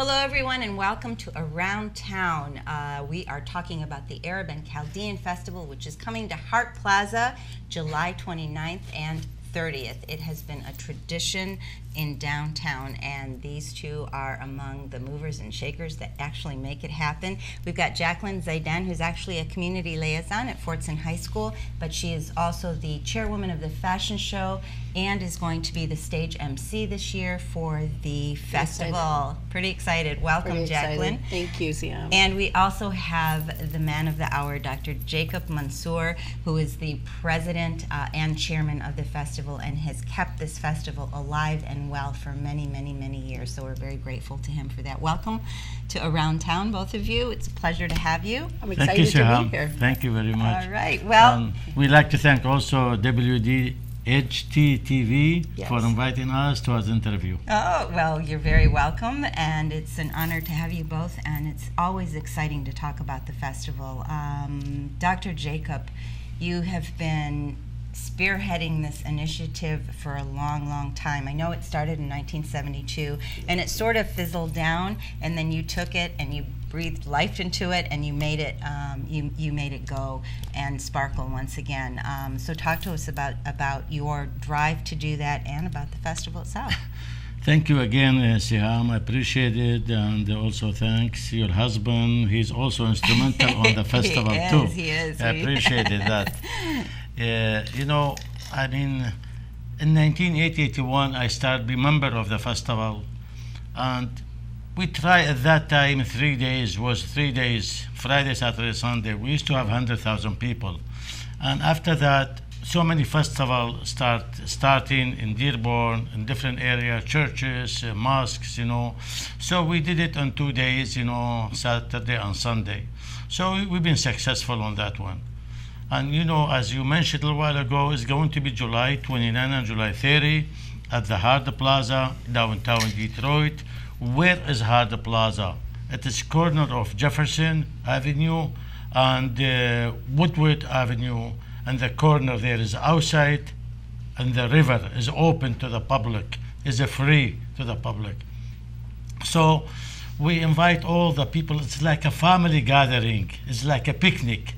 Hello, everyone, and welcome to Around Town. We are talking about the Arab and Chaldean Festival, which is coming to Hart Plaza July 29th and 30th. It has been a tradition in downtown, and these two are among the movers and shakers that actually make it happen. We've got Jacqueline Zaidan, who's actually a community liaison at Fortson High School, but she is also the chairwoman of the fashion show and is going to be the stage MC this year for the festival. Pretty excited. Welcome, Jacqueline. Thank you, Siam. And we also have the man of the hour, Dr. Jacob Mansour, who is the president and chairman of the festival and has kept this festival alive and well for many, many, many years. So we're very grateful to him for that. Welcome to Around Town, both of you. It's a pleasure to have you. I'm excited to be here. Thank you very much. All right. Well, we'd like to thank also WDHT-TV for inviting us to our interview. Oh, well, you're very welcome, and it's an honor to have you both, and it's always exciting to talk about the festival. Dr. Jacob, you have been spearheading this initiative for a long, long time. I know it started in 1972, and it sort of fizzled down, and then you took it and you breathed life into it, and you made it you made it go and sparkle once again. So talk to us about your drive to do that and about the festival itself. Thank you again, Siham. I appreciate it, and also thanks your husband. He's also instrumental on the festival too. He is. I appreciated that. You know, I mean, in 1981, I started being member of the festival, and we tried at that time 3 days, Friday, Saturday, Sunday. We used to have 100,000 people. And after that, so many festivals starting in Dearborn, in different areas, churches, mosques, you know. So we did it on 2 days, you know, Saturday and Sunday. So we've been successful on that one. And you know, as you mentioned a little while ago, it's going to be July 29 and July 30 at the Hart Plaza, downtown Detroit. Where is Hart Plaza? It is corner of Jefferson Avenue and Woodward Avenue, and the corner there is outside, and the river is open to the public, is free to the public. So we invite all the people. It's like a family gathering. It's like a picnic.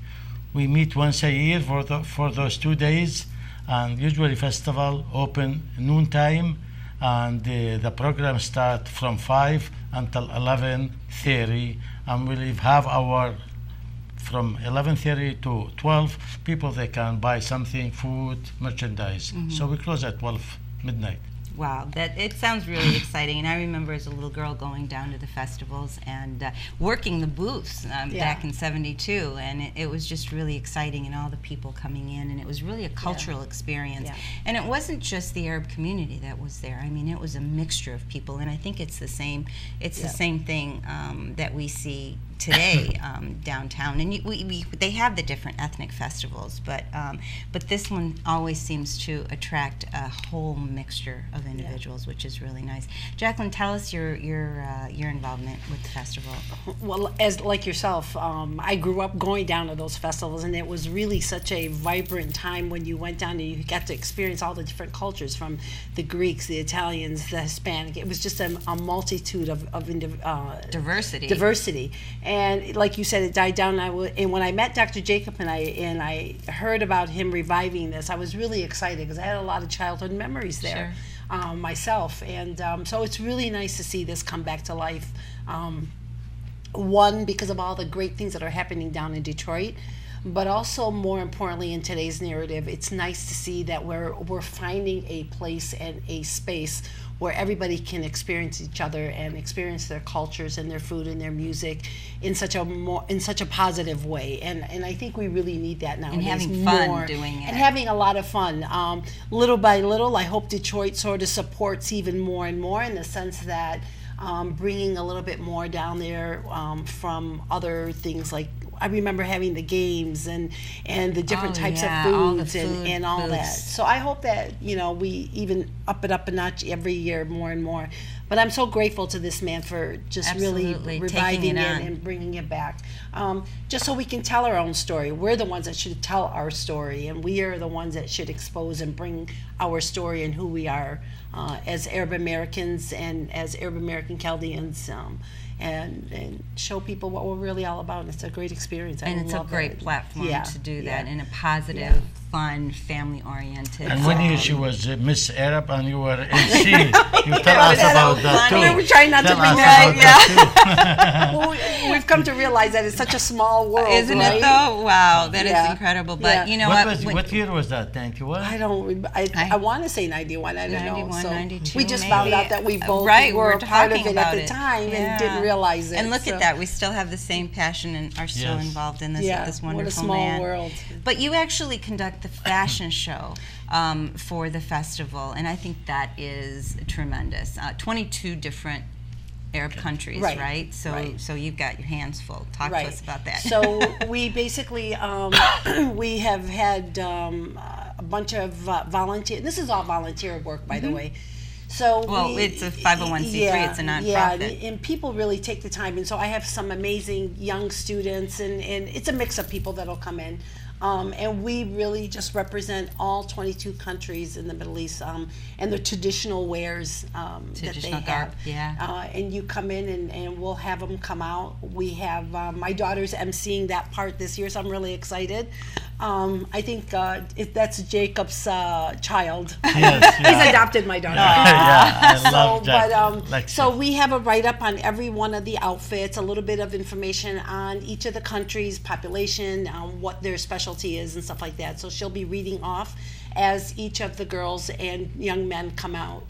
We meet once a year for those 2 days, and usually festival open noontime, and the program start from 5 until 11:30, and we'll have our from 11:30 to 12. People, they can buy something, food, merchandise. So we close at 12 midnight. Wow, it sounds really exciting. And I remember as a little girl going down to the festivals and working the booths back in '72, and it was just really exciting, and all the people coming in, and it was really a cultural experience. And it wasn't just the Arab community that was there. I mean, it was a mixture of people, and I think it's the same. It's the same thing that we see today downtown, and they have the different ethnic festivals, but this one always seems to attract a whole mixture of individuals, which is really nice. Jacqueline, tell us your involvement with the festival. Well, as like yourself, I grew up going down to those festivals, and it was really such a vibrant time when you went down and you got to experience all the different cultures, from the Greeks, the Italians, the Hispanic. It was just a multitude of diversity. And like you said, it died down. And when I met Dr. Jacob and I heard about him reviving this, I was really excited because I had a lot of childhood memories there myself. And so it's really nice to see this come back to life. One, because of all the great things that are happening down in Detroit, but also more importantly in today's narrative, it's nice to see that we're finding a place and a space where everybody can experience each other and experience their cultures and their food and their music in such a positive way. And I think we really need that now. And having fun doing it. And having a lot of fun. Little by little, I hope Detroit sort of supports even more and more, in the sense that bringing a little bit more down there from other things like I remember having the games and the different types of all the foods food and all that. booths. So I hope that, we even up it up a notch every year more and more. But I'm so grateful to this man for just Absolutely, really taking reviving it it on. and bringing it back. Just so we can tell our own story. We're the ones that should tell our story, and we are the ones that should expose and bring our story and who we are as Arab Americans and as Arab American Chaldeans, and show people what we're really all about. And it's a great experience. I And it's a love great it. platform Yeah, to do yeah. that in a positive, fun, family-oriented. And when she was Miss Arab and you were MC, you tell us that about was that funny. too. We were trying not to Tell bring us that about that too. Well, we've come to realize that it's such a small world, Isn't right? it though? Wow, that is Yeah. incredible. But Yeah. you know What, what? what year was that? 91? I don't. I want to say 91. I don't 91, know. So 92 we just maybe. found out that we both Right, were we're a part of talking it at about the it. time Yeah. and didn't realize it. And look so. at that, we still have the same passion and are still Yes. involved in this, Yeah, this what a wonderful small man. world. But you actually conduct the fashion show for the festival, and I think that is tremendous. 22 different Arab countries, Right, right? So, right. so you've got your hands full. Talk to us about that. So we basically we have had a bunch of volunteer. This is all volunteer work, by the way. So Well, it's a 501c3, it's a nonprofit. Yeah, and people really take the time. And so I have some amazing young students, and it's a mix of people that'll come in. And we really just represent all 22 countries in the Middle East and the traditional wares Traditional that they have. garb, yeah. And you come in and we'll have them come out. We have my daughter's emceeing that part this year, so I'm really excited. I think that's Jacob's child. Yes, He's yeah. adopted my daughter. Yeah, I love Jack. But so we have a write-up on every one of the outfits, a little bit of information on each of the countries, population, what their specialty is and stuff like that. So she'll be reading off as each of the girls and young men come out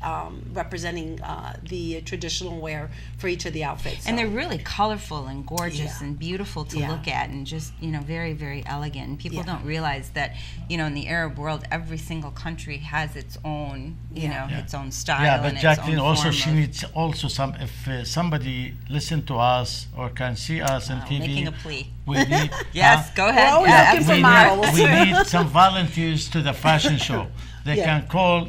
representing the traditional wear for each of the outfits. And So- they're really colorful and gorgeous Yeah. and beautiful to Yeah. look at, and just, very, very elegant. And people Yeah. don't realize that, in the Arab world, every single country has its own, its own style. Yeah, and but its Jacqueline own also form she of- needs also some. If somebody listen to us or can see us on TV, making a plea. we need. Yes, go ahead. always Yeah, looking for we absolutely. models. need, we need some volunteers to the fashion show. They Yeah. can call,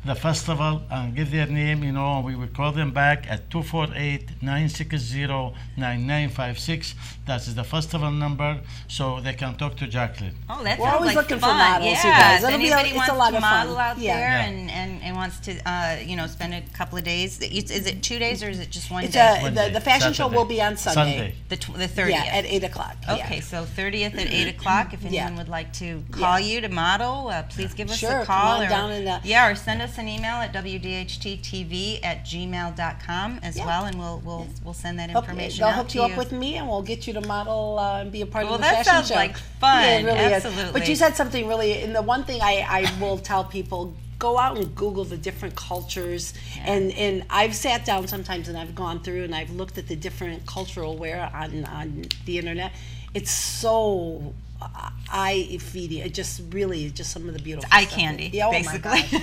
the festival and give their name, we will call them back at 248-960-9956. That is the festival number, so they can talk to Jacqueline. Oh, that We're sounds always like looking for fun. models, Yeah, you guys. if It'll be anybody it's wants a lot to of model fun. out Yeah. there Yeah. and wants to, spend a couple of days. Is it 2 days or is it just one It's day? the fashion show Saturday. will be on Sunday. The 30th. Yeah, at 8 o'clock. Okay, so 30th at 8 o'clock. If anyone Yeah. would like to call you to model, please give us Sure, a come call. on down and, or send us an email at wdhttv@gmail.com as Yeah. well, and we'll send that Okay, information they'll out hook to you up with me, and we'll get you to model and be a part Well, of the that fashion sounds show. like fun. Yeah, it really is. Absolutely. But you said something really, and the one thing I will tell people, go out and Google the different cultures, and I've sat down sometimes and I've gone through and I've looked at the different cultural wear on the internet. It's so eye-feeding. It just some of the beautiful eye stuff. candy, Yeah, oh my basically. gosh.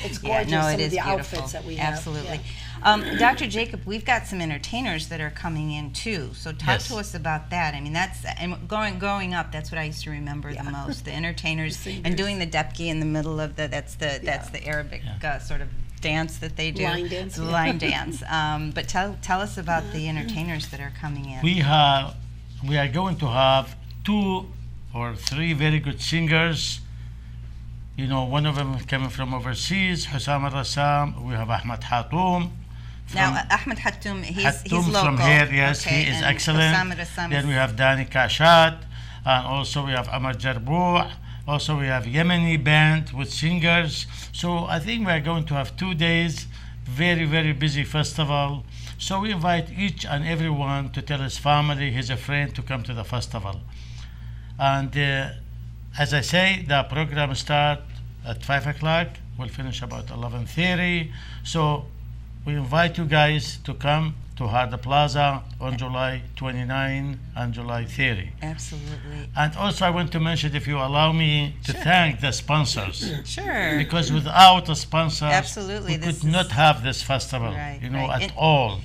It's gorgeous, no, some it of is the beautiful. outfits that we have. Absolutely. Yeah. Dr. Jacob, we've got some entertainers that are coming in too. So talk Yes. to us about that. I mean, growing up, that's what I used to remember the most. The entertainers and doing the depki in the middle of that's the Arabic sort of dance that they do. Line dance, The yeah. line dance. But tell us about the entertainers that are coming in. We are going to have 2 or 3 very good singers. One of them is coming from overseas, Hussam al-Rassam. We have Ahmed Hatoum. Now, Ahmed Hatoum, he's Hatoum local. from here, yes, Okay, he is and excellent. Hussam al-Rassam Then is- we have Dani Kashat, and also we have Amar Jarbou. Also we have Yemeni band with singers. So I think we are going to have 2 days, very, very busy festival. So we invite each and everyone to tell his family, his friend to come to the festival. And as I say, the program starts at 5 o'clock. We'll finish about 11:30. So we invite you guys to come to to Hart Plaza on July 29 and July 30. Absolutely. And also I want to mention, if you allow me, to thank the sponsors. Sure. Because without the sponsors, Absolutely. we could not have this festival, Right, at right. all.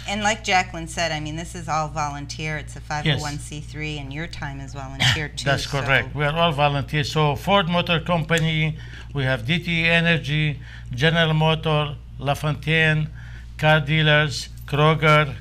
And like Jacqueline said, I mean, this is all volunteer. It's a 501c3, and your time is volunteer too. That's correct. We are all volunteers. So Ford Motor Company, we have DTE Energy, General Motor, LaFontaine, car dealers, Kroger,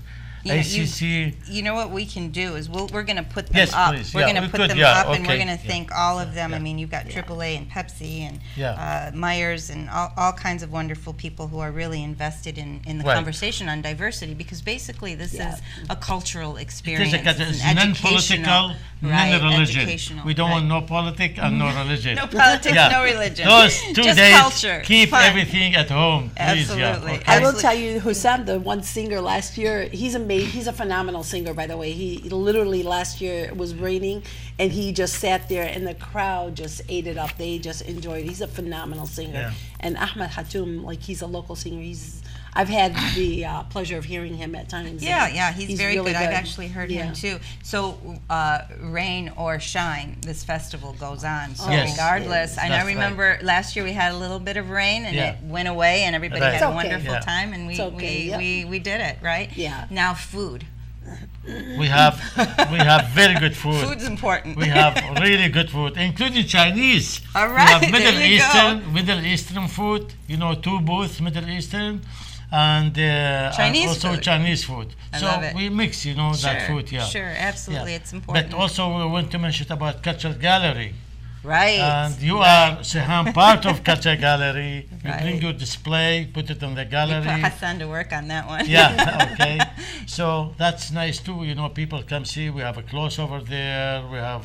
You know, ACC. You know what we can do is we're going to put them Yes, up. please. We're Yeah, going we to put could, them yeah, up, and we're okay. going to Yeah. thank all of them. Yeah. I mean, you've got AAA and Pepsi and Yeah. Myers and all kinds of wonderful people who are really invested in the Right. conversation on diversity, because basically this Yeah. is a cultural It experience. is It's it's an non-political, right, non-religion. educational, We don't right. want no politics and no religion. No politics, Yeah. no religion. Those 2 Just days, culture, keep fun. everything at home. Please, Absolutely. Yeah. I will Absolutely. tell you, Hussam, the one singer last year, he's amazing. He's a phenomenal singer, by the way. He literally last year it was raining, and he just sat there, and the crowd just ate it up. They just enjoyed it. He's a phenomenal singer. Yeah. And Ahmed Hatoum, like he's a local singer. I've had the pleasure of hearing him at times. Yeah, he's very really good. I've actually heard Yeah. him too. So, rain or shine, this festival goes on. So Yes. regardless, and I That's remember last year we had a little bit of rain and Yeah. it went away and everybody Right. had a It's okay. wonderful Yeah. time and It's okay, yeah. we did it, right? Yeah. Now food. We have very good food. Food's important. We have really good food, including Chinese. All We right, have there you go. Middle Eastern food. 2 booths, Middle Eastern, and Chinese also food. Chinese food. I So love it. we mix, that food. Yeah. Sure, absolutely, Yeah. it's important. But also we want to mention about Cultural Gallery. right. And you are, Seham, part of Culture Gallery. You Right. bring your display, put it on the We gallery. put Hassan to work on that one. Yeah, okay. So that's nice too. People come see. We have a clothes over there. We have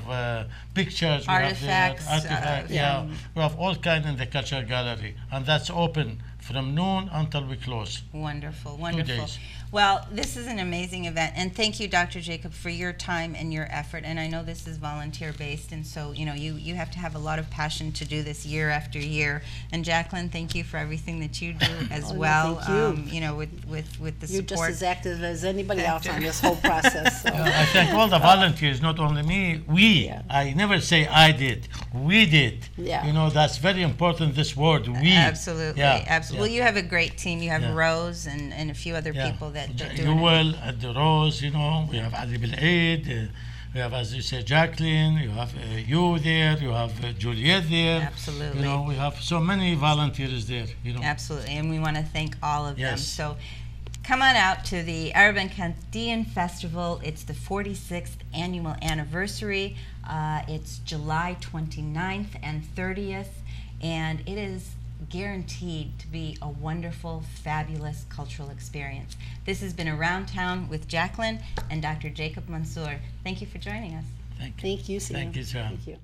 pictures. Artifacts, We have artifacts. Yeah. We have all kind in the Culture Gallery, and that's open from noon until we close. Wonderful, wonderful. days. Well, this is an amazing event, and thank you, Dr. Jacob, for your time and your effort. And I know this is volunteer-based, and so you have to have a lot of passion to do this year after year. And Jacqueline, thank you for everything that you do as Oh, no, well. thank you. With the You're just support. as active as anybody else on this whole process. So. I thank all the volunteers, not only me. We. Yeah. I never say I did. We did. Yeah. That's very important. This word, we. Absolutely, Yeah. absolutely. Well, you have a great team. You have Yeah. Rose and a few other Yeah. people that do it. You will at the Rose, we have Ali Belaid, we have, as you say, Jacqueline, you have you there, you have Juliet there. Absolutely. We have so many volunteers there, Absolutely, and we want to thank all of them. Yes. So come on out to the Arab and Chaldean Festival. It's the 46th annual anniversary. It's July 29th and 30th, and it is guaranteed to be a wonderful, fabulous cultural experience. This has been Around Town with Jacqueline and Dr. Jacob Mansour. Thank you for joining us. Thank you. Thank you, Sam. Thank you, sir. Thank you.